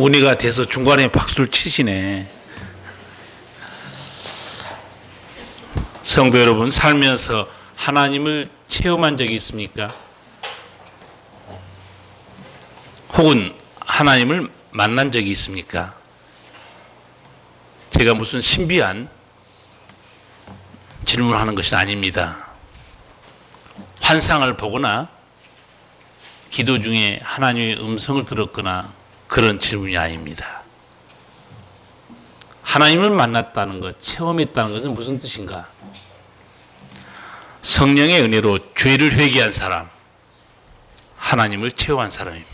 성훈이가 돼서 중간에 박수를 치시네. 성도 여러분, 살면서 하나님을 체험한 적이 있습니까? 혹은 하나님을 만난 적이 있습니까? 제가 무슨 신비한 질문을 하는 것이 아닙니다. 환상을 보거나 기도 중에 하나님의 음성을 들었거나 그런 질문이 아닙니다. 하나님을 만났다는 것, 체험했다는 것은 무슨 뜻인가? 성령의 은혜로 죄를 회개한 사람, 하나님을 체험한 사람입니다.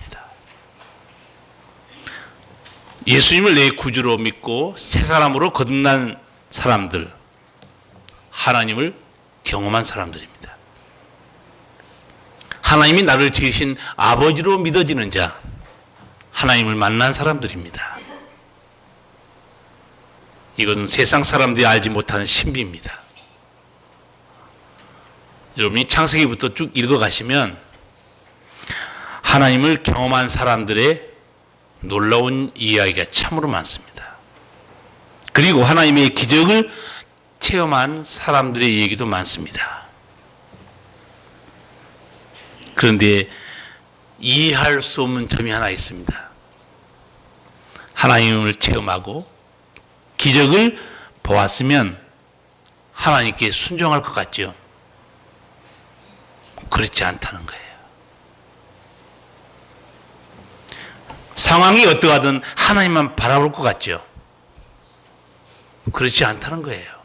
예수님을 내 구주로 믿고 새 사람으로 거듭난 사람들, 하나님을 경험한 사람들입니다. 하나님이 나를 지으신 아버지로 믿어지는 자, 하나님을 만난 사람들입니다. 이건 세상 사람들이 알지 못하는 신비입니다. 여러분이 창세기부터 쭉 읽어가시면 하나님을 경험한 사람들의 놀라운 이야기가 참으로 많습니다. 그리고 하나님의 기적을 체험한 사람들의 얘기도 많습니다. 그런데 이해할 수 없는 점이 하나 있습니다. 하나님을 체험하고 기적을 보았으면 하나님께 순종할 것 같죠? 그렇지 않다는 거예요. 상황이 어떠하든 하나님만 바라볼 것 같죠? 그렇지 않다는 거예요.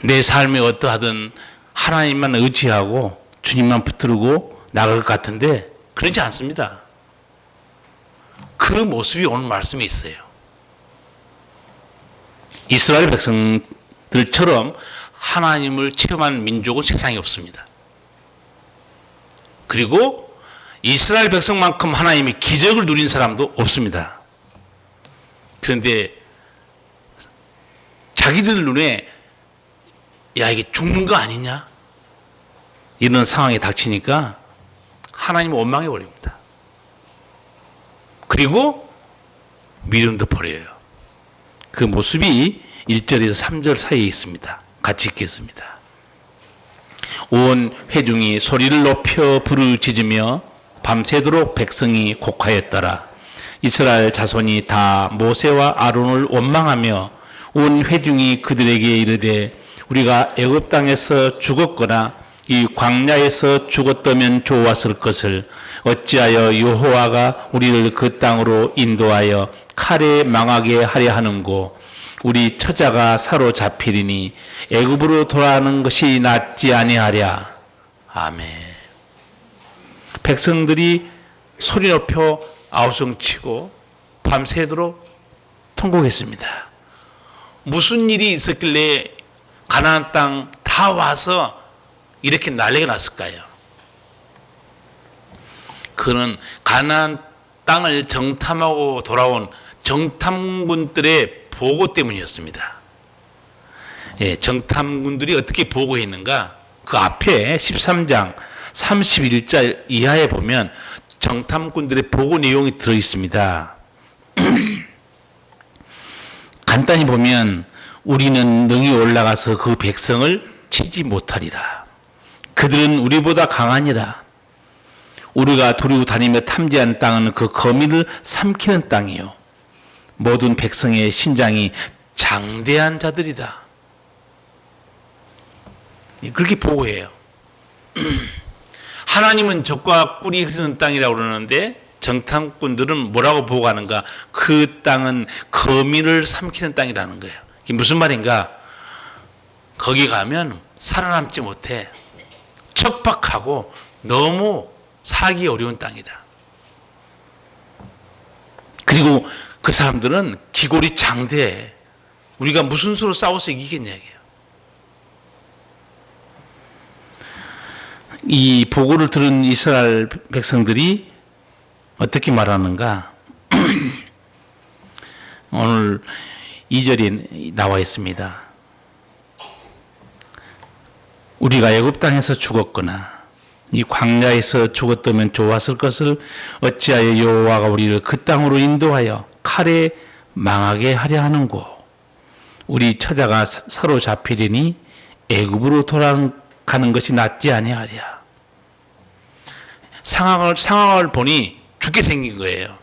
내 삶이 어떠하든 하나님만 의지하고 주님만 붙들고 나갈 것 같은데 그렇지 않습니다. 그 모습이 오늘 말씀에 있어요. 이스라엘 백성들처럼 하나님을 체험한 민족은 세상에 없습니다. 그리고 이스라엘 백성만큼 하나님의 기적을 누린 사람도 없습니다. 그런데 자기들 눈에 야, 이게 죽는 거 아니냐? 이런 상황이 닥치니까 하나님을 원망해 버립니다. 그리고 믿음도 버려요. 그 모습이 1절에서 3절 사이에 있습니다. 같이 읽겠습니다. 온 회중이 소리를 높여 부르짖으며 밤새도록 백성이 곡하였더라. 이스라엘 자손이 다 모세와 아론을 원망하며 온 회중이 그들에게 이르되 우리가 애굽 땅에서 죽었거나 이 광야에서 죽었다면 좋았을 것을 어찌하여 여호와가 우리를 그 땅으로 인도하여 칼에 망하게 하려 하는고 우리 처자가 사로잡히리니 애굽으로 돌아가는 것이 낫지 아니하랴. 아멘. 백성들이 소리 높여 아우성치고 밤새도록 통곡했습니다. 무슨 일이 있었길래 가나안 땅 다 와서 이렇게 난리가 났을까요? 그는 가나안 땅을 정탐하고 돌아온 정탐군들의 보고 때문이었습니다. 예, 정탐군들이 어떻게 보고했는가? 그 앞에 13장 31절 이하에 보면 정탐군들의 보고 내용이 들어 있습니다. 간단히 보면 우리는 능히 올라가서 그 백성을 치지 못하리라. 그들은 우리보다 강하니라. 우리가 두루 다니며 탐지한 땅은 그 거민을 삼키는 땅이요 모든 백성의 신장이 장대한 자들이다. 그렇게 보고해요. 하나님은 적과 꿀이 흐르는 땅이라고 그러는데 정탐꾼들은 뭐라고 보고하는가? 그 땅은 거민을 삼키는 땅이라는 거예요. 이게 무슨 말인가? 거기 가면 살아남지 못해. 척박하고 너무 살기 어려운 땅이다. 그리고 그 사람들은 기골이 장대해. 우리가 무슨 수로 싸워서 이기겠냐 이게요. 이 보고를 들은 이스라엘 백성들이 어떻게 말하는가? 오늘 2절에 나와 있습니다. 우리가 애굽 땅에서 죽었거나 이 광야에서 죽었다면 좋았을 것을 어찌하여 여호와가 우리를 그 땅으로 인도하여 칼에 망하게 하려 하는고. 우리 처자가 사로잡히리니 애굽으로 돌아가는 것이 낫지 아니하랴. 상황을 보니 죽게 생긴 거예요.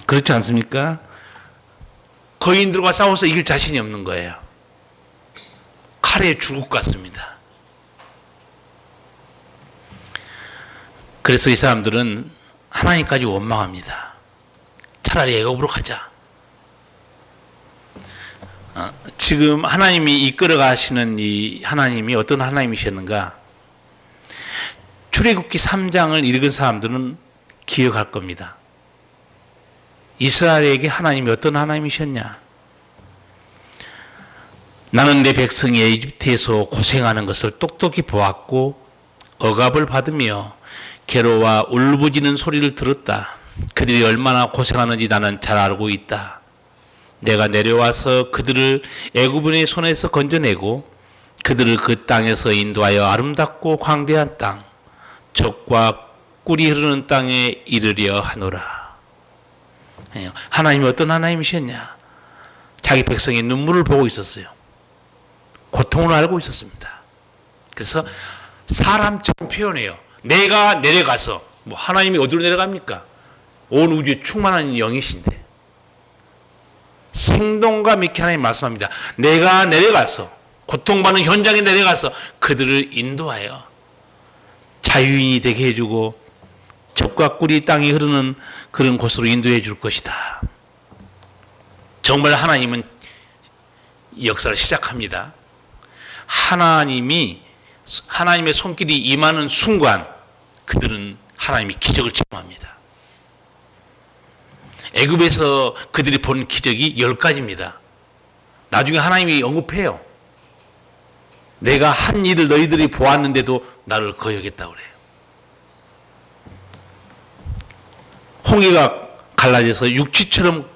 그렇지 않습니까? 거인들과 싸워서 이길 자신이 없는 거예요. 칼에 죽을 것 같습니다. 그래서 이 사람들은 하나님까지 원망합니다. 차라리 애굽으로 가자. 지금 하나님이 이끌어 가시는 이 하나님이 어떤 하나님이셨는가? 출애굽기 3장을 읽은 사람들은 기억할 겁니다. 이스라엘에게 하나님이 어떤 하나님이셨냐? 나는 내 백성이 이집트에서 고생하는 것을 똑똑히 보았고 억압을 받으며 괴로와 울부짖는 소리를 들었다. 그들이 얼마나 고생하는지 나는 잘 알고 있다. 내가 내려와서 그들을 애굽인의 손에서 건져내고 그들을 그 땅에서 인도하여 아름답고 광대한 땅, 젖과 꿀이 흐르는 땅에 이르려 하노라. 하나님이 어떤 하나님이셨냐? 자기 백성의 눈물을 보고 있었어요. 고통을 알고 있었습니다. 그래서 사람처럼 표현해요. 내가 내려가서, 뭐 하나님이 어디로 내려갑니까? 온 우주에 충만한 영이신데 생동감 있게 하나님 말씀합니다. 내가 내려가서, 고통받는 현장에 내려가서 그들을 인도하여 자유인이 되게 해주고 젖과 꿀이 땅이 흐르는 그런 곳으로 인도해 줄 것이다. 정말 하나님은 역사를 시작합니다. 하나님의 손길이 임하는 순간 그들은 하나님이 기적을 체험합니다. 애굽에서 그들이 본 기적이 10가지입니다. 나중에 하나님이 언급해요. 내가 한 일을 너희들이 보았는데도 나를 거역했다고 그래요. 홍해가 갈라져서 육지처럼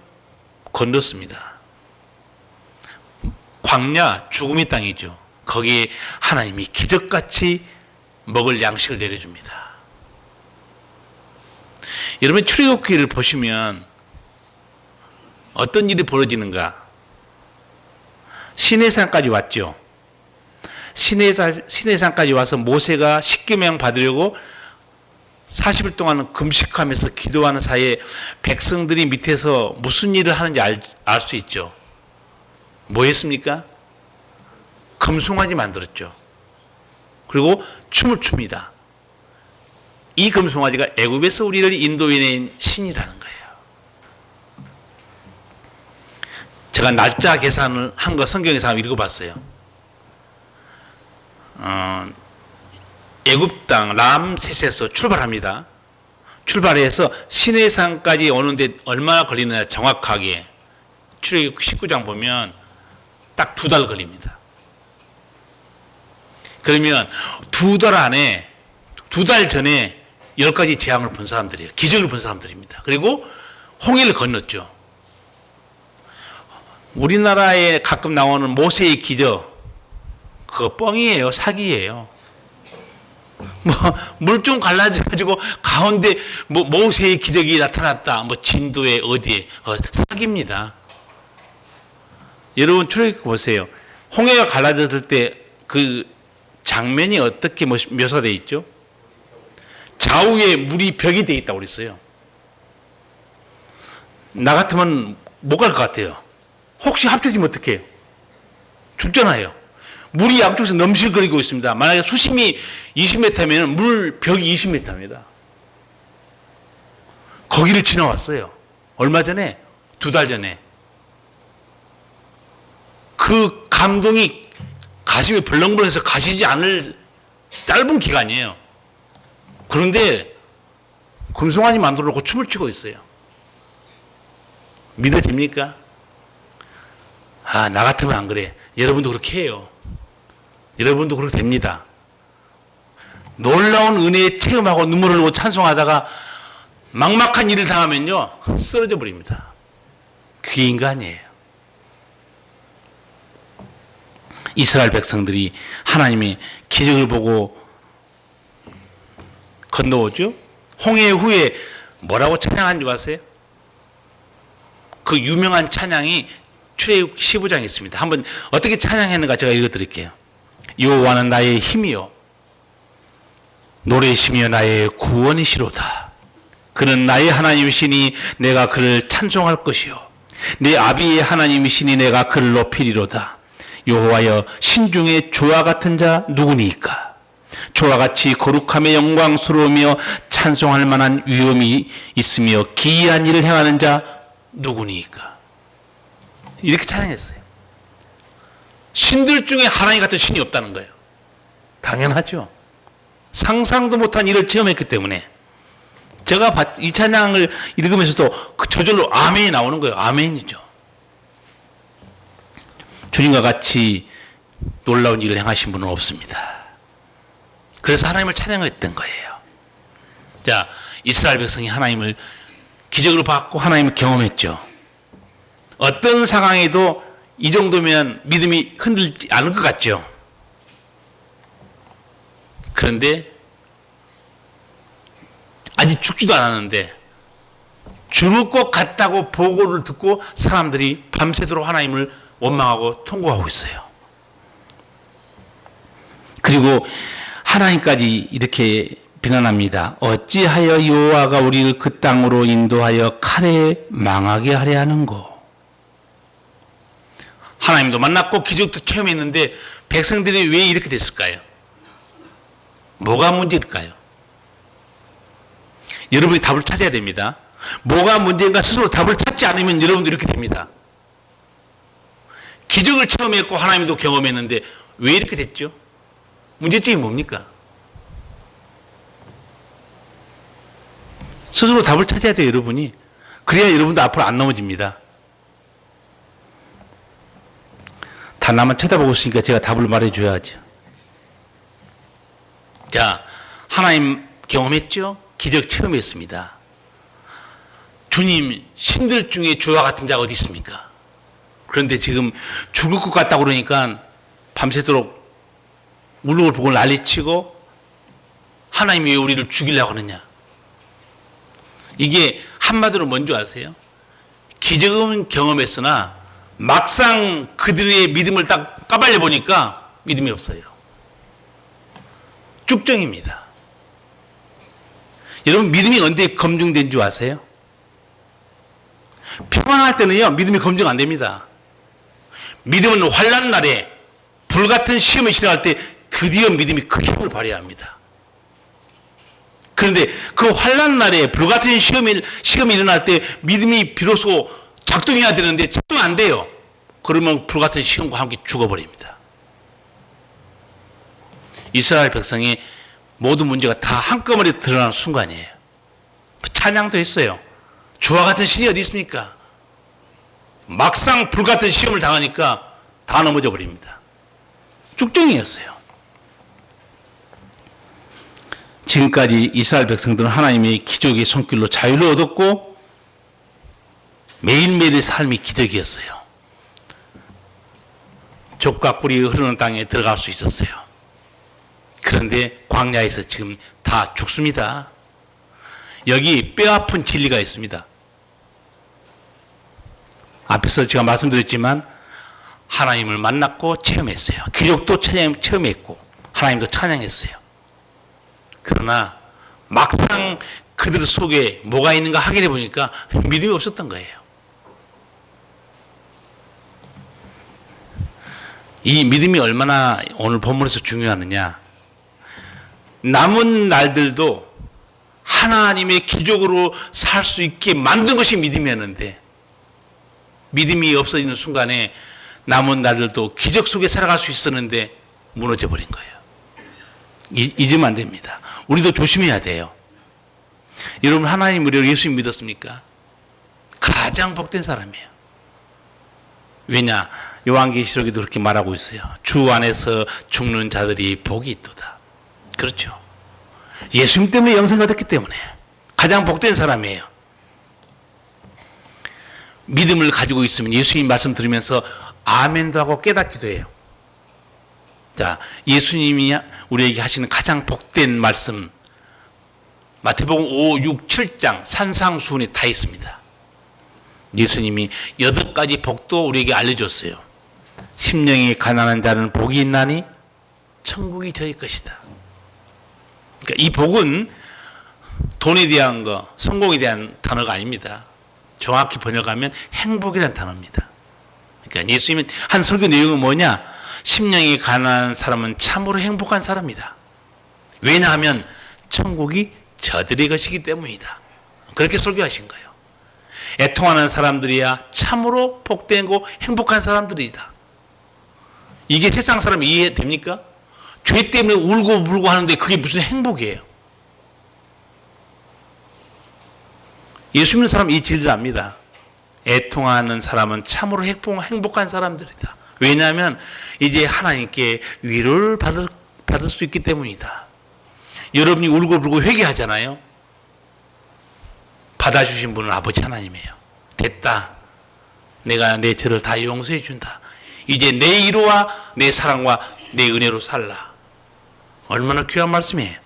건넜습니다. 광야, 죽음의 땅이죠. 거기에 하나님이 기적같이 먹을 양식을 내려줍니다. 여러분 출애굽기를 보시면 어떤 일이 벌어지는가? 시내산까지 왔죠. 시내산까지 와서 모세가 십계명 받으려고 40일 동안 금식하면서 기도하는 사이에 백성들이 밑에서 무슨 일을 하는지 알 수 있죠. 뭐 했습니까? 금송아지 만들었죠. 그리고 춤을 춥니다. 이 금송아지가 애굽에서 우리를 인도해낸 신이라는 거예요. 제가 날짜 계산을 한 거 성경에서 한번 읽어봤어요. 애굽 땅 람셋에서 출발합니다. 출발해서 시내산까지 오는데 얼마나 걸리느냐 정확하게 출애굽 19장 보면 딱 2달 걸립니다. 그러면 2달 안에 2달 전에 10가지 재앙을 본 사람들이에요. 기적을 본 사람들입니다. 그리고 홍해를 건넜죠. 우리나라에 가끔 나오는 모세의 기적 그거 뻥이에요. 사기예요. 물 좀 갈라져가지고 가운데 모세의 기적이 나타났다. 진도에 어디에 사기입니다. 여러분 출애굽 보세요. 홍해가 갈라졌을 때 그 장면이 어떻게 묘사되어 있죠? 좌우에 물이 벽이 되어 있다고 그랬어요. 나 같으면 못 갈 것 같아요. 혹시 합쳐지면 어떡해요? 죽잖아요. 물이 양쪽에서 넘실거리고 있습니다. 만약에 수심이 20m면 물 벽이 20m입니다. 거기를 지나왔어요. 얼마 전에? 2달 전에. 그 감동이 가슴이 벌렁벌렁해서 가시지 않을 짧은 기간이에요. 그런데 금송아지 만들어 놓고 춤을 추고 있어요. 믿어집니까? 나 같으면 안 그래. 여러분도 그렇게 해요. 여러분도 그렇게 됩니다. 놀라운 은혜에 체험하고 눈물을 흘리고 찬송하다가 막막한 일을 당하면요 쓰러져 버립니다. 그게 인간이에요. 이스라엘 백성들이 하나님의 기적을 보고 건너오죠. 홍해 후에 뭐라고 찬양한 줄 아세요? 그 유명한 찬양이 출애굽 15장에 있습니다. 한번 어떻게 찬양했는가 제가 읽어드릴게요. 여호와는 나의 힘이요 노래시며 나의 구원이시로다. 그는 나의 하나님이시니 내가 그를 찬송할 것이요 내 아비의 하나님이시니 내가 그를 높이리로다. 여호와여 신중에 주와 같은 자 누구니까? 주와 같이 거룩함에 영광스러우며 찬송할 만한 위엄이 있으며 기이한 일을 행하는 자 누구니까? 이렇게 찬양했어요. 신들 중에 하나님 같은 신이 없다는 거예요. 당연하죠. 상상도 못한 일을 체험했기 때문에. 제가 이 찬양을 읽으면서도 저절로 아멘이 나오는 거예요. 아멘이죠. 주님과 같이 놀라운 일을 행하신 분은 없습니다. 그래서 하나님을 찬양했던 거예요. 자, 이스라엘 백성이 하나님을 기적으로 받고 하나님을 경험했죠. 어떤 상황에도 이 정도면 믿음이 흔들지 않을 것 같죠. 그런데 아직 죽지도 않았는데 죽을 것 같다고 보고를 듣고 사람들이 밤새도록 하나님을 원망하고 통곡하고 있어요. 그리고 하나님까지 이렇게 비난합니다. 어찌하여 여호와가 우리를 그 땅으로 인도하여 칼에 망하게 하려 하는고. 하나님도 만났고 기적도 체험했는데 백성들이 왜 이렇게 됐을까요? 뭐가 문제일까요? 여러분이 답을 찾아야 됩니다. 뭐가 문제인가 스스로 답을 찾지 않으면 여러분도 이렇게 됩니다. 기적을 체험했고 하나님도 경험했는데 왜 이렇게 됐죠? 문제점이 뭡니까? 스스로 답을 찾아야 돼요, 여러분이. 그래야 여러분도 앞으로 안 넘어집니다. 다 나만 쳐다보고 있으니까 제가 답을 말해줘야죠. 자, 하나님 경험했죠? 기적 체험했습니다. 주님, 신들 중에 주와 같은 자가 어디 있습니까? 그런데 지금 죽을 것 같다고 그러니까 밤새도록 울릉을 난리치고 하나님이 왜 우리를 죽이려고 하느냐? 이게 한마디로 뭔지 아세요? 기적은 경험했으나 막상 그들의 믿음을 딱 까발려 보니까 믿음이 없어요. 쭉정입니다. 여러분, 믿음이 언제 검증된 줄 아세요? 평안할 때는요, 믿음이 검증 안 됩니다. 믿음은 환난 날에 불같은 시험이 지나갈 때 드디어 믿음이 그 힘을 발휘해야 합니다. 그런데 그 환난 날에 불같은 시험이 일어날 때 믿음이 비로소 작동해야 되는데 작동 안 돼요. 그러면 불같은 시험과 함께 죽어버립니다. 이스라엘 백성의 모든 문제가 다 한꺼번에 드러나는 순간이에요. 찬양도 했어요. 주와 같은 신이 어디 있습니까? 막상 불같은 시험을 당하니까 다 넘어져 버립니다. 쭉정이었어요. 지금까지 이스라엘 백성들은 하나님의 기적의 손길로 자유를 얻었고 매일매일의 삶이 기적이었어요. 족과 꿀이 흐르는 땅에 들어갈 수 있었어요. 그런데 광야에서 지금 다 죽습니다. 여기 뼈아픈 진리가 있습니다. 앞에서 제가 말씀드렸지만 하나님을 만났고 체험했어요. 기적도 체험했고 하나님도 찬양했어요. 그러나 막상 그들 속에 뭐가 있는가 확인해 보니까 믿음이 없었던 거예요. 이 믿음이 얼마나 오늘 본문에서 중요하느냐. 남은 날들도 하나님의 기적으로 살 수 있게 만든 것이 믿음이었는데 믿음이 없어지는 순간에 남은 날들도 기적 속에 살아갈 수 있었는데 무너져 버린 거예요. 잊으면 안 됩니다. 우리도 조심해야 돼요. 여러분, 하나님을 예수님 믿었습니까? 가장 복된 사람이에요. 왜냐? 요한계시록에도 그렇게 말하고 있어요. 주 안에서 죽는 자들이 복이 있도다. 그렇죠. 예수님 때문에 영생을 얻었기 때문에 가장 복된 사람이에요. 믿음을 가지고 있으면 예수님 말씀 들으면서 아멘도 하고 깨닫기도 해요. 자, 예수님이 우리에게 하시는 가장 복된 말씀, 마태복음 5, 6, 7장 산상수훈이 다 있습니다. 예수님이 8가지 복도 우리에게 알려줬어요. 심령이 가난한 자는 복이 있나니 천국이 저희 것이다. 그러니까 이 복은 돈에 대한 거, 성공에 대한 단어가 아닙니다. 정확히 번역하면 행복이라는 단어입니다. 그러니까 예수님은 한 설교 내용은 뭐냐? 심령이 가난한 사람은 참으로 행복한 사람이다. 왜냐하면 천국이 저들의 것이기 때문이다. 그렇게 설교하신 거예요. 애통하는 사람들이야 참으로 복되고 행복한 사람들이다. 이게 세상 사람 이해됩니까? 죄 때문에 울고 불고 하는데 그게 무슨 행복이에요? 예수 믿는 사람 이 진리를 압니다. 애통하는 사람은 참으로 행복한 사람들이다. 왜냐하면 이제 하나님께 위로를 받을 수 있기 때문이다. 여러분이 울고 불고 회개하잖아요. 받아주신 분은 아버지 하나님이에요. 됐다. 내가 내 죄를 다 용서해 준다. 이제 내 위로와 내 사랑과 내 은혜로 살라. 얼마나 귀한 말씀이에요.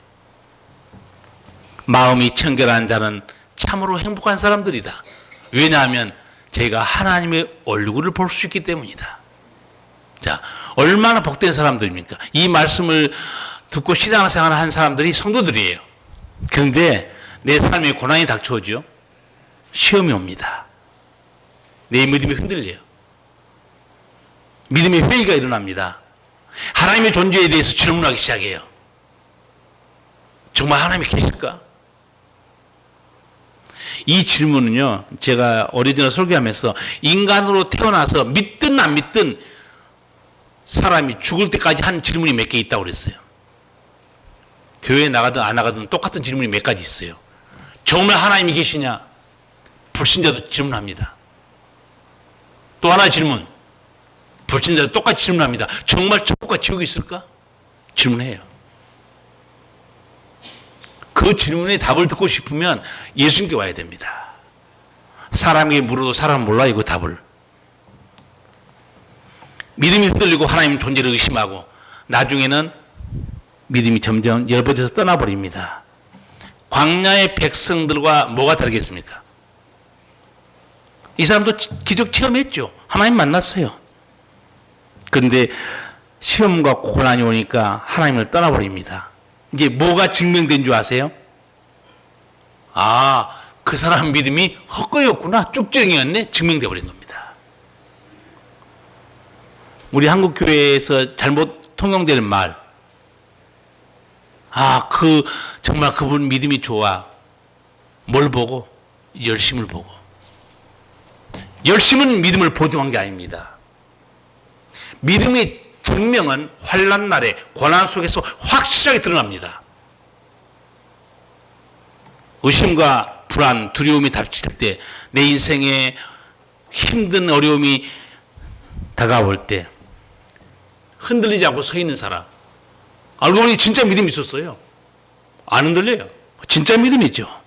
마음이 청결한 자는 참으로 행복한 사람들이다. 왜냐하면 저희가 하나님의 얼굴을 볼 수 있기 때문이다. 자, 얼마나 복된 사람들입니까? 이 말씀을 듣고 신앙생활을 한 사람들이 성도들이에요. 그런데 내 삶에 고난이 닥쳐오죠. 시험이 옵니다. 내 믿음이 흔들려요. 믿음의 회의가 일어납니다. 하나님의 존재에 대해서 질문하기 시작해요. 정말 하나님이 계실까? 이 질문은요, 제가 오래전에 설교하면서 인간으로 태어나서 믿든 안 믿든 사람이 죽을 때까지 한 질문이 몇 개 있다고 그랬어요. 교회에 나가든 안 나가든 똑같은 질문이 몇 가지 있어요. 정말 하나님이 계시냐? 불신자도 질문합니다. 또 하나 질문. 불신자도 똑같이 질문합니다. 정말 천국과 지옥이 있을까? 질문해요. 그 질문에 답을 듣고 싶으면 예수님께 와야 됩니다. 사람에게 물어도 사람은 몰라요, 그 답을. 믿음이 흔들리고 하나님 존재를 의심하고 나중에는 믿음이 점점 열버려서 떠나버립니다. 광야의 백성들과 뭐가 다르겠습니까? 이 사람도 기적 체험했죠. 하나님 만났어요. 그런데 시험과 고난이 오니까 하나님을 떠나버립니다. 이제 뭐가 증명된 줄 아세요? 아, 그 사람 믿음이 헛거였구나. 쭉정이었네. 증명돼 버린 겁니다. 우리 한국교회에서 잘못 통용되는 말. 아, 정말 그분 믿음이 좋아. 뭘 보고? 열심을 보고. 열심은 믿음을 보증한 게 아닙니다. 믿음의 증명은 환난 날에 고난 속에서 확실하게 드러납니다. 의심과 불안, 두려움이 닥칠 때, 내 인생에 힘든 어려움이 다가올 때 흔들리지 않고 서 있는 사람, 알고 보니 진짜 믿음이 있었어요. 안 흔들려요. 진짜 믿음이죠.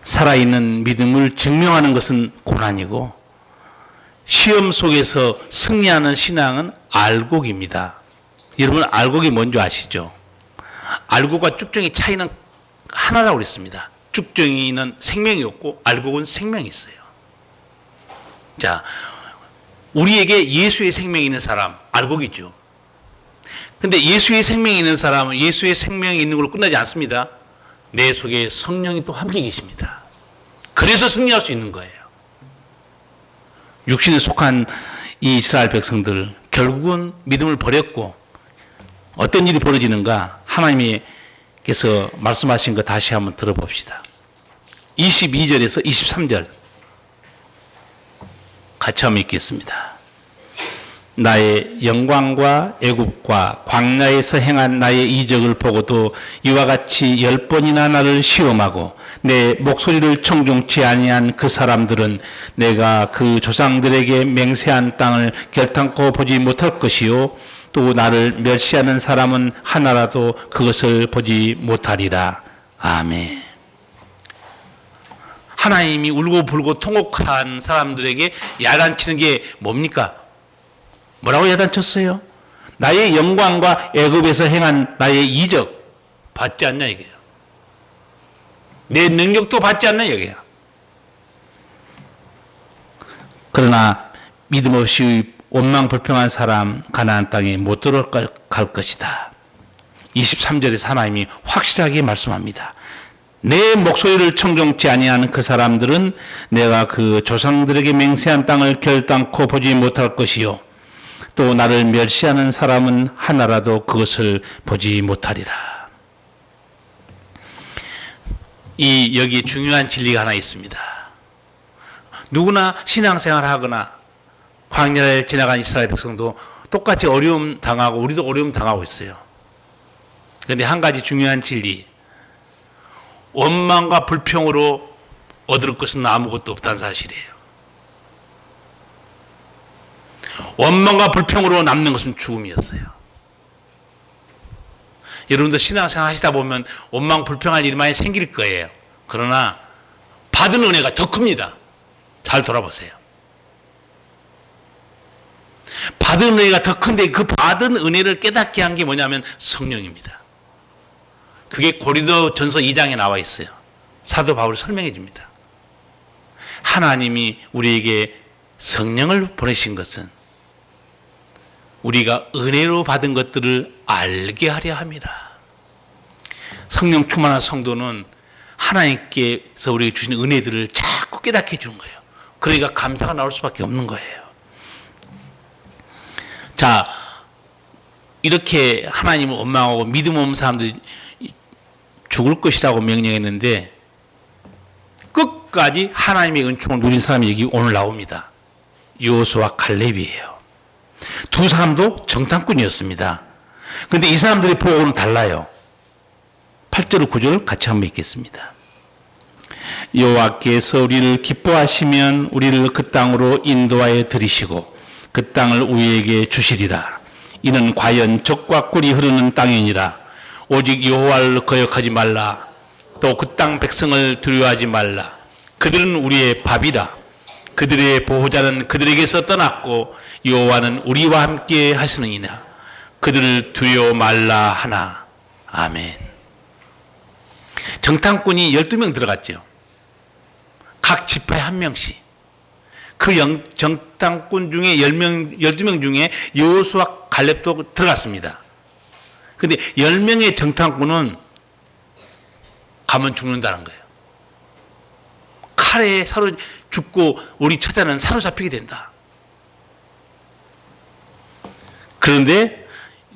살아있는 믿음을 증명하는 것은 고난이고 시험 속에서 승리하는 신앙은 알곡입니다. 여러분 알곡이 뭔지 아시죠? 알곡과 쭉정이 차이는 하나라고 그랬습니다. 쭉정이는 생명이 없고 알곡은 생명이 있어요. 자, 우리에게 예수의 생명이 있는 사람 알곡이죠. 근데 예수의 생명이 있는 사람은 예수의 생명이 있는 걸로 끝나지 않습니다. 내 속에 성령이 또 함께 계십니다. 그래서 승리할 수 있는 거예요. 육신에 속한 이 이스라엘 백성들 결국은 믿음을 버렸고 어떤 일이 벌어지는가 하나님께서 말씀하신 거 다시 한번 들어봅시다. 22절에서 23절 같이 한번 읽겠습니다. 나의 영광과 애굽과 광야에서 행한 나의 이적을 보고도 이와 같이 10번이나 나를 시험하고 내 목소리를 청종치 아니한 그 사람들은 내가 그 조상들에게 맹세한 땅을 결탄코 보지 못할 것이요 또 나를 멸시하는 사람은 하나라도 그것을 보지 못하리라. 아멘. 하나님이 울고 불고 통곡한 사람들에게 야단치는 게 뭡니까? 뭐라고 야단쳤어요? 나의 영광과 애굽에서 행한 나의 이적 받지 않냐 이게요. 내 능력도 받지 않냐 이게요. 그러나 믿음 없이 원망 불평한 사람 가나안 땅에 못 들어갈 것이다. 23절에서 하나님이 확실하게 말씀합니다. 내 목소리를 청종치 아니하는 그 사람들은 내가 그 조상들에게 맹세한 땅을 결단코 보지 못할 것이요 또 나를 멸시하는 사람은 하나라도 그것을 보지 못하리라. 여기 중요한 진리가 하나 있습니다. 누구나 신앙생활 하거나 광야를 지나간 이스라엘 백성도 똑같이 어려움 당하고 우리도 어려움 당하고 있어요. 그런데 한 가지 중요한 진리, 원망과 불평으로 얻을 것은 아무것도 없다는 사실이에요. 원망과 불평으로 남는 것은 죽음이었어요. 여러분도 신앙생활 하시다 보면 원망 불평할 일이 많이 생길 거예요. 그러나 받은 은혜가 더 큽니다. 잘 돌아보세요. 받은 은혜가 더 큰데 그 받은 은혜를 깨닫게 한 게 뭐냐면 성령입니다. 그게 고린도전서 2장에 나와 있어요. 사도 바울이 설명해 줍니다. 하나님이 우리에게 성령을 보내신 것은 우리가 은혜로 받은 것들을 알게 하려 함이라. 성령 충만한 성도는 하나님께서 우리에게 주신 은혜들을 자꾸 깨닫게 해주는 거예요. 그러니까 감사가 나올 수밖에 없는 거예요. 자, 이렇게 하나님을 원망하고 믿음 없는 사람들이 죽을 것이라고 명령했는데 끝까지 하나님의 은총을 누린 사람이 여기 오늘 나옵니다. 여호수아와 갈렙이에요. 두 사람도 정탐꾼이었습니다. 그런데 이 사람들의 보고는 달라요. 8절 9절 같이 한번 읽겠습니다. 여호와께서 우리를 기뻐하시면 우리를 그 땅으로 인도하여 들이시고 그 땅을 우리에게 주시리라. 이는 과연 젖과 꿀이 흐르는 땅이니라. 오직 여호와를 거역하지 말라. 또 그 땅 백성을 두려워하지 말라. 그들은 우리의 밥이라. 그들의 보호자는 그들에게서 떠났고 여호와는 우리와 함께 하시느니라. 그들을 두려워 말라 하나. 아멘. 정탐꾼이 12명 들어갔죠. 각 지파에 한 명씩. 그 정탐꾼 중에 12명 중에 여호수아 갈렙도 들어갔습니다. 근데 10명의 정탐꾼은 가면 죽는다는 거예요. 칼에 죽고 우리 처자는 사로잡히게 된다. 그런데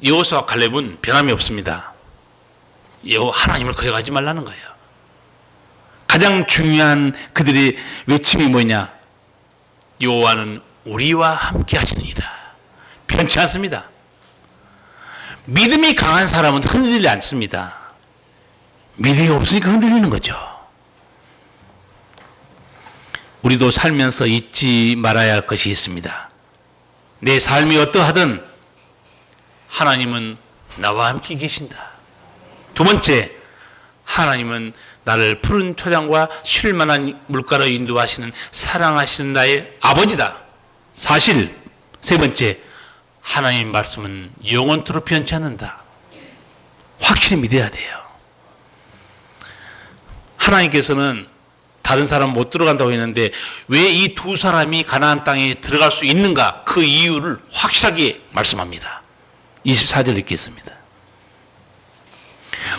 여호수아 갈렙은 변함이 없습니다. 하나님을 거역하지 말라는 거예요. 가장 중요한 그들의 외침이 뭐냐? 여호와는 우리와 함께 하시느니라. 변치 않습니다. 믿음이 강한 사람은 흔들리지 않습니다. 믿음이 없으니까 흔들리는 거죠. 우리도 살면서 잊지 말아야 할 것이 있습니다. 내 삶이 어떠하든 하나님은 나와 함께 계신다. 두 번째, 하나님은 나를 푸른 초장과 쉴만한 물가로 인도하시는 사랑하시는 나의 아버지다. 사실 세 번째, 하나님 말씀은 영원토록 변치 않는다. 확실히 믿어야 돼요. 하나님께서는 다른 사람 못 들어간다고 했는데 왜 이 두 사람이 가나안 땅에 들어갈 수 있는가? 그 이유를 확실하게 말씀합니다. 24절 읽겠습니다.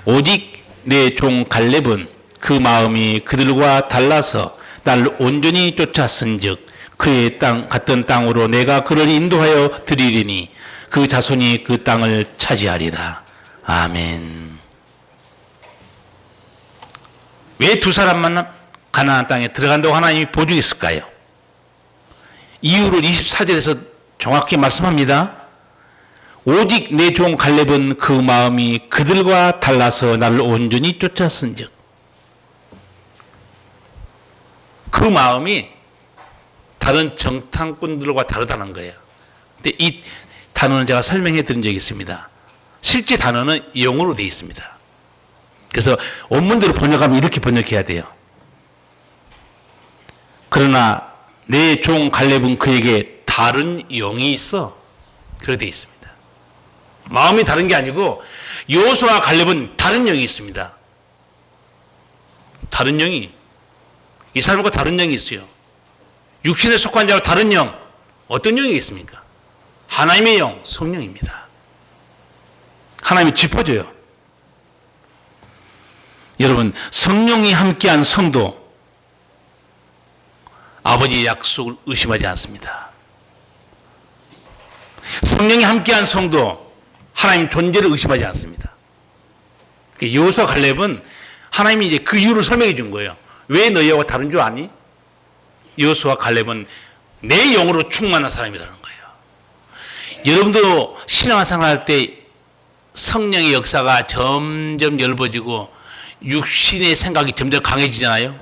오직 내 종 갈렙은 그 마음이 그들과 달라서 나를 온전히 쫓았은즉 그의 땅 같은 땅으로 내가 그를 인도하여 드리리니 그 자손이 그 땅을 차지하리라. 아멘. 왜 두 사람만 가나안 땅에 들어간다고 하나님이 보여주겠을까요? 이유를 24절에서 정확히 말씀합니다. 오직 내 종 갈렙은 그 마음이 그들과 달라서 나를 온전히 쫓았은즉. 그 마음이 다른 정탐꾼들과 다르다는 거예요. 근데 이 단어는 제가 설명해 드린 적이 있습니다. 실제 단어는 영어로 되어 있습니다. 그래서 원문대로 번역하면 이렇게 번역해야 돼요. 그러나 내 종 갈렙은 그에게 다른 영이 있어. 그렇게 되어 있습니다. 마음이 다른 게 아니고 여호수아와 갈렙은 다른 영이 있습니다. 다른 영이 이 사람과 다른 영이 있어요. 육신에 속한 자와 다른 영, 어떤 영이 있습니까? 하나님의 영, 성령입니다. 하나님이 짚어줘요. 여러분, 성령이 함께한 성도 아버지의 약속을 의심하지 않습니다. 성령이 함께한 성도 하나님 존재를 의심하지 않습니다. 여호수아 갈렙은 하나님이 이제 그 이유를 설명해 준 거예요. 왜 너희와 다른 줄 아니? 여호수아 갈렙은 내 영으로 충만한 사람이라는 거예요. 여러분도 신앙생활 때 성령의 역사가 점점 넓어지고 육신의 생각이 점점 강해지잖아요.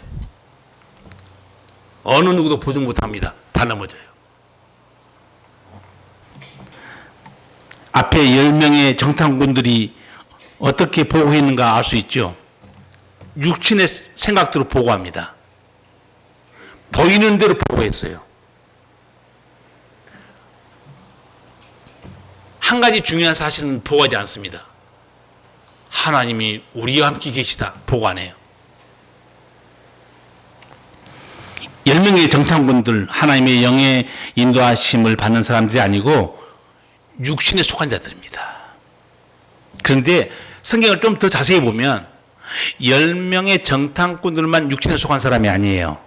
어느 누구도 보증 못합니다. 다 넘어져요. 앞에 10명의 정탐꾼들이 어떻게 보고했는가 알 수 있죠. 육신의 생각대로 보고합니다. 보이는 대로 보고했어요. 한 가지 중요한 사실은 보고하지 않습니다. 하나님이 우리와 함께 계시다 보고 안 해요. 10명의 정탐꾼들, 하나님의 영의 인도하심을 받는 사람들이 아니고 육신에 속한 자들입니다. 그런데 성경을 좀 더 자세히 보면 10명의 정탐꾼들만 육신에 속한 사람이 아니에요.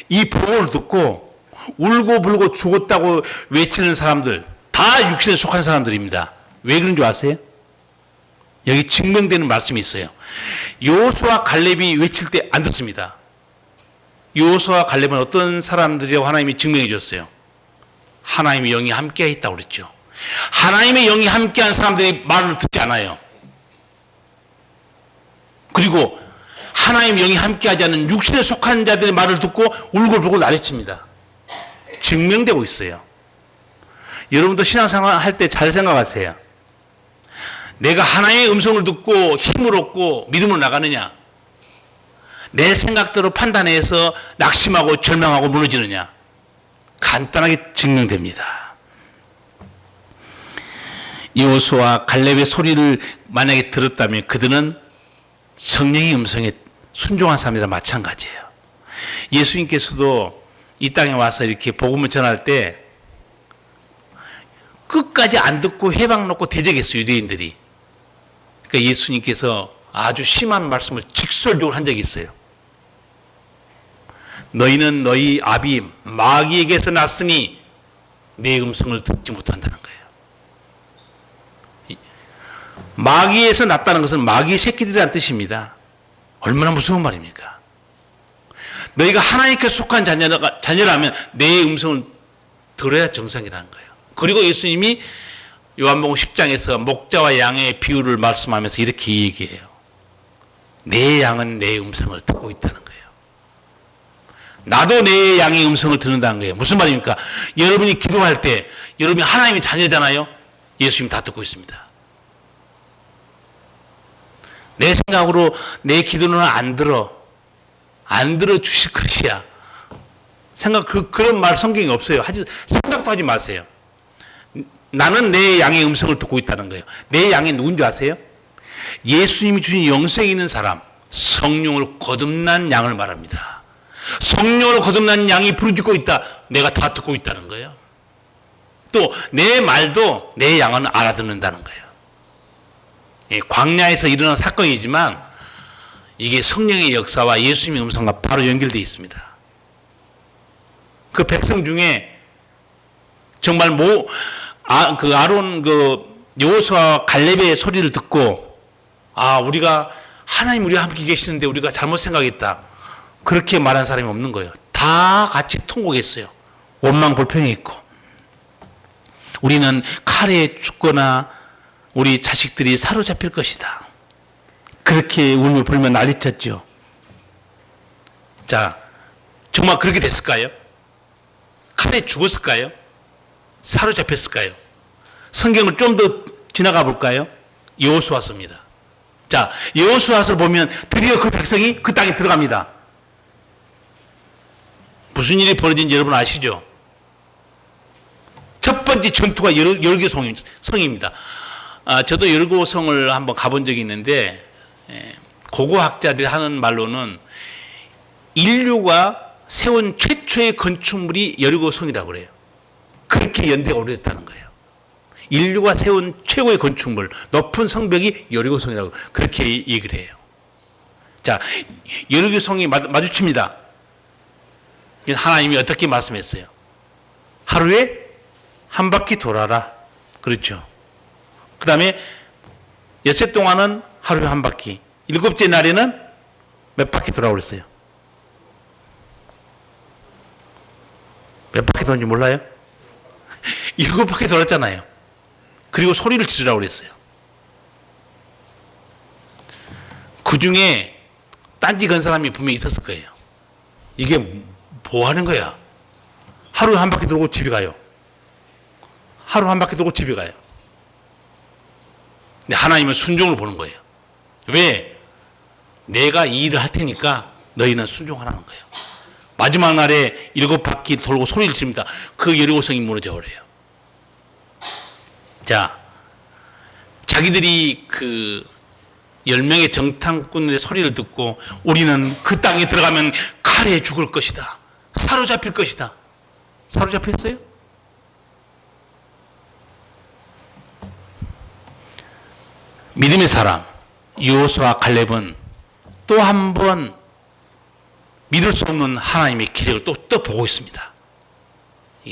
이 보고를 듣고 울고불고 죽었다고 외치는 사람들 다 육신에 속한 사람들입니다. 왜 그런 줄 아세요? 여기 증명되는 말씀이 있어요. 여호수아 갈렙이 외칠 때 안 듣습니다. 여호수아 갈렙은 어떤 사람들이라고 하나님이 증명해 줬어요. 하나님의 영이 함께 있다고 그랬죠. 하나님의 영이 함께한 사람들이 말을 듣지 않아요. 그리고 하나님의 영이 함께하지 않는 육신에 속한 자들의 말을 듣고 울고불고 난리칩니다. 증명되고 있어요. 여러분도 신앙생활 할 때 잘 생각하세요. 내가 하나님의 음성을 듣고 힘을 얻고 믿음으로 나가느냐, 내 생각대로 판단해서 낙심하고 절망하고 무너지느냐, 간단하게 증명됩니다. 여호수아 갈렙의 소리를 만약에 들었다면 그들은 성령의 음성에 순종한 사람이라 마찬가지예요. 예수님께서도 이 땅에 와서 이렇게 복음을 전할 때 끝까지 안 듣고 해방 놓고 대적했어요, 유대인들이. 그러니까 예수님께서 아주 심한 말씀을 직설적으로 한 적이 있어요. 너희는 너희 아비 마귀에게서 났으니 내 음성을 듣지 못한다는 거예요. 마귀에서 났다는 것은 마귀의 새끼들이라는 뜻입니다. 얼마나 무서운 말입니까? 너희가 하나님께 속한 자녀라면 내 음성을 들어야 정상이라는 거예요. 그리고 예수님이 요한복음 10장에서 목자와 양의 비유를 말씀하면서 이렇게 얘기해요. 내 양은 내 음성을 듣고 있다는 거예요. 나도 내 양의 음성을 듣는다는 거예요. 무슨 말입니까? 여러분이 기도할 때 여러분이 하나님의 자녀잖아요. 예수님 다 듣고 있습니다. 내 생각으로 내 기도는 안 들어 주실 것이야. 그런 말 성경에 없어요. 생각도 하지 마세요. 나는 내 양의 음성을 듣고 있다는 거예요. 내 양이 누군지 아세요? 예수님이 주신 영생에 있는 사람, 성령으로 거듭난 양을 말합니다. 성령으로 거듭난 양이 부르짖고 있다. 내가 다 듣고 있다는 거예요. 또 내 말도 내 양은 알아듣는다는 거예요. 광야에서 일어난 사건이지만 이게 성령의 역사와 예수님의 음성과 바로 연결되어 있습니다. 그 백성 중에 정말 아론 여호수아 갈렙의 소리를 듣고 우리가 하나님 우리와 함께 계시는데 우리가 잘못 생각했다. 그렇게 말한 사람이 없는 거예요. 다 같이 통곡했어요. 원망 불평했고 우리는 칼에 죽거나 우리 자식들이 사로잡힐 것이다. 그렇게 울며 불며 난리쳤죠. 자, 정말 그렇게 됐을까요? 칼에 죽었을까요? 사로잡혔을까요? 성경을 좀 더 지나가 볼까요? 여호수아서입니다. 자, 여호수아서를 보면 드디어 그 백성이 그 땅에 들어갑니다. 무슨 일이 벌어진지 여러분 아시죠? 첫 번째 전투가 여리고 성입니다. 저도 여리고성을 한번 가본 적이 있는데 고고학자들이 하는 말로는 인류가 세운 최초의 건축물이 여리고성이라고 그래요. 그렇게 연대가 오래됐다는 거예요. 인류가 세운 최고의 건축물, 높은 성벽이 여리고성이라고 그렇게 얘기를 해요. 자, 여리고성이 마주칩니다. 하나님이 어떻게 말씀했어요? 하루에 한 바퀴 돌아라. 그렇죠. 그 다음에 엿새 동안은 하루에 한 바퀴, 일곱째 날에는 몇 바퀴 돌아오고 그랬어요? 몇 바퀴 도는지 몰라요? 7바퀴 돌았잖아요. 그리고 소리를 지르라고 그랬어요. 그 중에 딴지 건 사람이 분명히 있었을 거예요. 이게 뭐 하는 거야? 하루에 한 바퀴 돌고 집에 가요. 하루 한 바퀴 돌고 집에 가요. 근데 하나님은 순종을 보는 거예요. 왜? 내가 이 일을 할 테니까 너희는 순종하라는 거예요. 마지막 날에 7바퀴 돌고 소리를 지릅니다. 그 여리고성이 무너져 버려요. 자, 자기들이 그 10명의 정탐꾼의 소리를 듣고 우리는 그 땅에 들어가면 칼에 죽을 것이다. 사로잡힐 것이다. 사로잡혔어요? 믿음의 사람 여호수아와 갈렙은 또 한 번 믿을 수 없는 하나님의 기적을 또 보고 있습니다.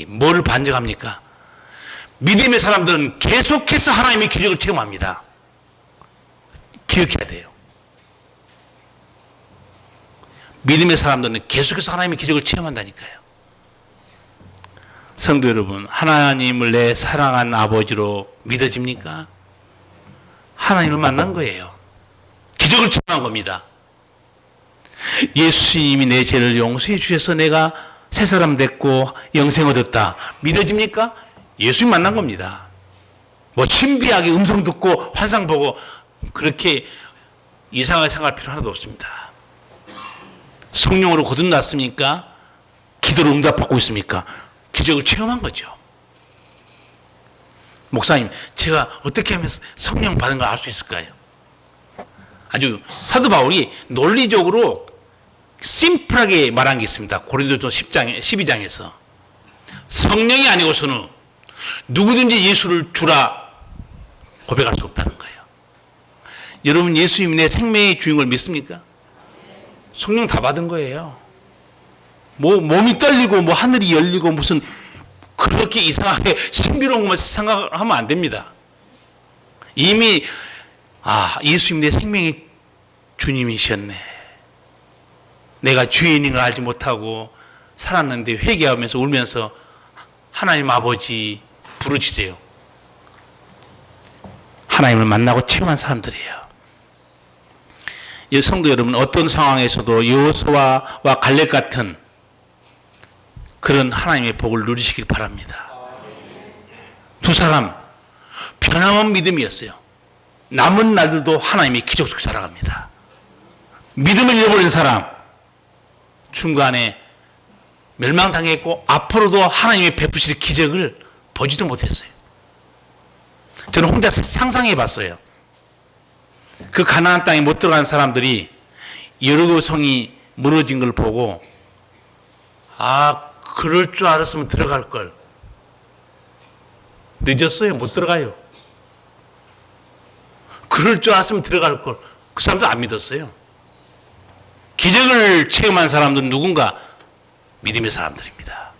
뭘 반증합니까? 믿음의 사람들은 계속해서 하나님의 기적을 체험합니다. 기억해야 돼요. 믿음의 사람들은 계속해서 하나님의 기적을 체험한다니까요. 성도 여러분, 하나님을 내 사랑하는 아버지로 믿어집니까? 하나님을 만난 거예요. 기적을 체험한 겁니다. 예수님이 내 죄를 용서해 주셔서 내가 새 사람 됐고 영생 얻었다. 믿어집니까? 예수님 만난 겁니다. 뭐 신비하게 음성 듣고 환상 보고 그렇게 이상하게 생각할 필요 하나도 없습니다. 성령으로 거듭났습니까? 기도를 응답받고 있습니까? 기적을 체험한 거죠. 목사님, 제가 어떻게 하면 성령 받은 걸 알 수 있을까요? 아주 사도 바울이 논리적으로 심플하게 말한 게 있습니다. 고린도서 12장에서 성령이 아니고서는 누구든지 예수를 주라 고백할 수 없다는 거예요. 여러분, 예수님이 내 생명의 주인을 믿습니까? 성령 다 받은 거예요. 뭐 몸이 떨리고 뭐 하늘이 열리고 무슨 그렇게 이상하게 신비로운 것만 생각하면 안 됩니다. 이미 예수님 내 생명의 주님이셨네. 내가 죄인인 걸 알지 못하고 살았는데 회개하면서 울면서 하나님 아버지 부르짖어요. 하나님을 만나고 체험한 사람들이에요. 성도 여러분, 어떤 상황에서도 여호수아와 갈렙 같은 그런 하나님의 복을 누리시길 바랍니다. 두 사람 변함없는 믿음이었어요. 남은 날들도 하나님의 기적 속에 살아갑니다. 믿음을 잃어버린 사람 중간에 멸망당했고 앞으로도 하나님의 베푸실 기적을 보지도 못했어요. 저는 혼자 상상해 봤어요. 그 가나안 땅에 못 들어간 사람들이 여리고성이 무너진 걸 보고 그럴 줄 알았으면 들어갈 걸. 늦었어요. 못 들어가요. 그럴 줄 알았으면 들어갈 걸. 그 사람도 안 믿었어요. 기적을 체험한 사람들은 누군가? 믿음의 사람들입니다.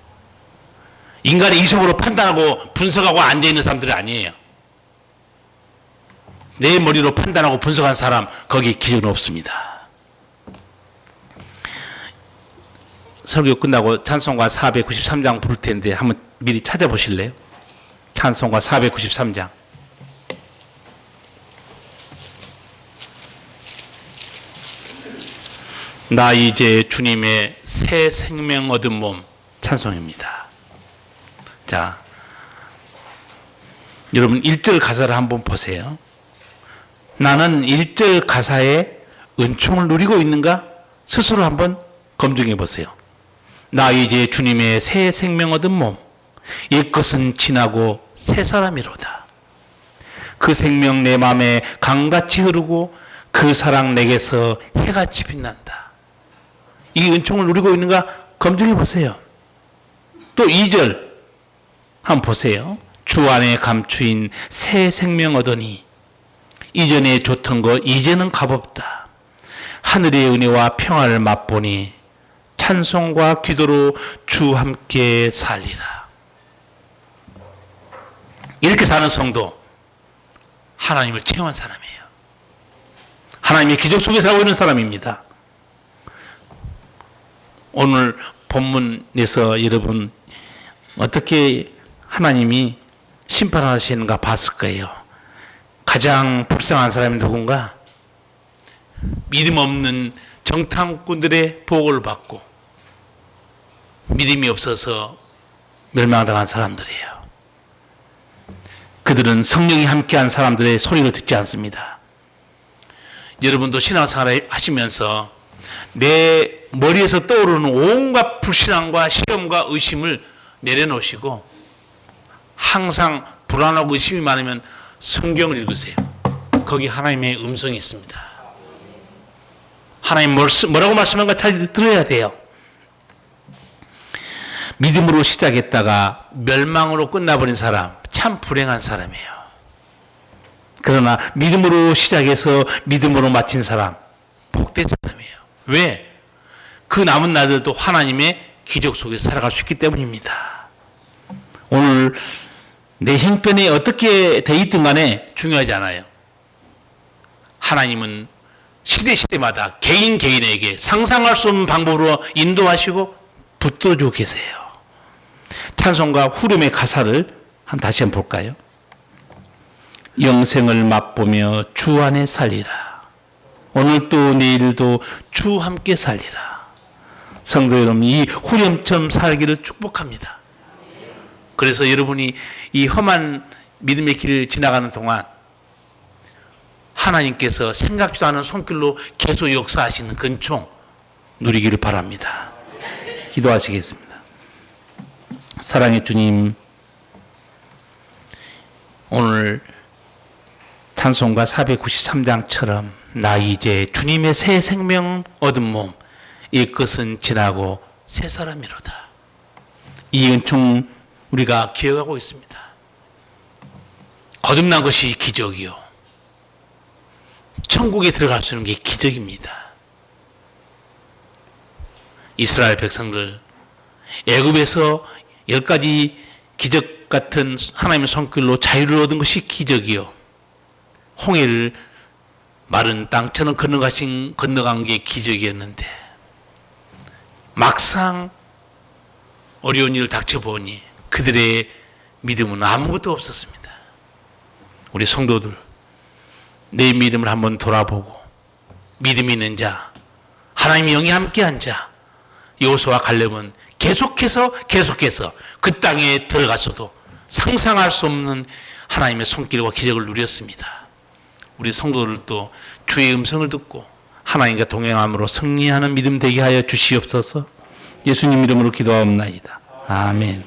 인간의 이성으로 판단하고 분석하고 앉아있는 사람들이 아니에요. 내 머리로 판단하고 분석한 사람, 거기 기적은 없습니다. 설교 끝나고 찬송가 493장 부를 텐데 한번 미리 찾아보실래요? 찬송가 493장. 나 이제 주님의 새 생명 얻은 몸 찬송입니다. 자, 여러분 1절 가사를 한번 보세요. 나는 1절 가사에 은총을 누리고 있는가? 스스로 한번 검증해 보세요. 나 이제 주님의 새 생명 얻은 몸, 옛것은 지나고 새 사람이로다. 그 생명 내 마음에 강같이 흐르고 그 사랑 내게서 해같이 빛난다. 이 은총을 누리고 있는가 검증해 보세요. 또 2절 한번 보세요. 주 안에 감추인 새 생명 얻으니 이전에 좋던 거 이제는 값없다. 하늘의 은혜와 평화를 맛보니 찬송과 기도로 주 함께 살리라. 이렇게 사는 성도, 하나님을 체험한 사람이에요. 하나님의 기적 속에 살고 있는 사람입니다. 오늘 본문에서 여러분 어떻게 하나님이 심판하시는가 봤을 거예요. 가장 불쌍한 사람이 누군가? 믿음 없는 정탐꾼들의 보고를 받고 믿음이 없어서 멸망당한 사람들이에요. 그들은 성령이 함께한 사람들의 소리를 듣지 않습니다. 여러분도 신앙생활 하시면서 내 머리에서 떠오르는 온갖 불신앙과 시험과 의심을 내려놓으시고 항상 불안하고 의심이 많으면 성경을 읽으세요. 거기 하나님의 음성이 있습니다. 하나님 뭐라고 말씀하는가 잘 들어야 돼요. 믿음으로 시작했다가 멸망으로 끝나버린 사람, 참 불행한 사람이에요. 그러나 믿음으로 시작해서 믿음으로 마친 사람, 복된 사람이에요. 왜? 그 남은 날들도 하나님의 기적 속에서 살아갈 수 있기 때문입니다. 오늘 내 형편이 어떻게 돼 있든 간에 중요하지 않아요. 하나님은 시대마다 개인에게 상상할 수 없는 방법으로 인도하시고 붙들어주고 계세요. 찬송가 후렴의 가사를 다시 한번 볼까요? 영생을 맛보며 주 안에 살리라. 오늘도 내일도 주 함께 살리라. 성도 여러분, 이 후렴처럼 살기를 축복합니다. 그래서 여러분이 이 험한 믿음의 길을 지나가는 동안 하나님께서 생각지도 않은 손길로 계속 역사하시는 근총 누리기를 바랍니다. 기도하시겠습니다. 사랑의 주님, 오늘 찬송가 493장처럼 나 이제 주님의 새 생명 얻은 몸, 이 것은 지나고 새 사람이로다. 이 은총 우리가 기억하고 있습니다. 거듭난 것이 기적이요, 천국에 들어갈 수 있는 게 기적입니다. 이스라엘 백성들 애굽에서 10가지 기적 같은 하나님의 손길로 자유를 얻은 것이 기적이요, 홍해를 마른 땅처럼 건너간 게 기적이었는데 막상 어려운 일을 닥쳐보니 그들의 믿음은 아무것도 없었습니다. 우리 성도들, 내 믿음을 한번 돌아보고 믿음이 있는 자, 하나님의 영이 함께한 자, 여호수아와 갈렙은 계속해서 그 땅에 들어가서도 상상할 수 없는 하나님의 손길과 기적을 누렸습니다. 우리 성도들도 주의 음성을 듣고 하나님과 동행함으로 승리하는 믿음 되게 하여 주시옵소서. 예수님 이름으로 기도하옵나이다. 아멘.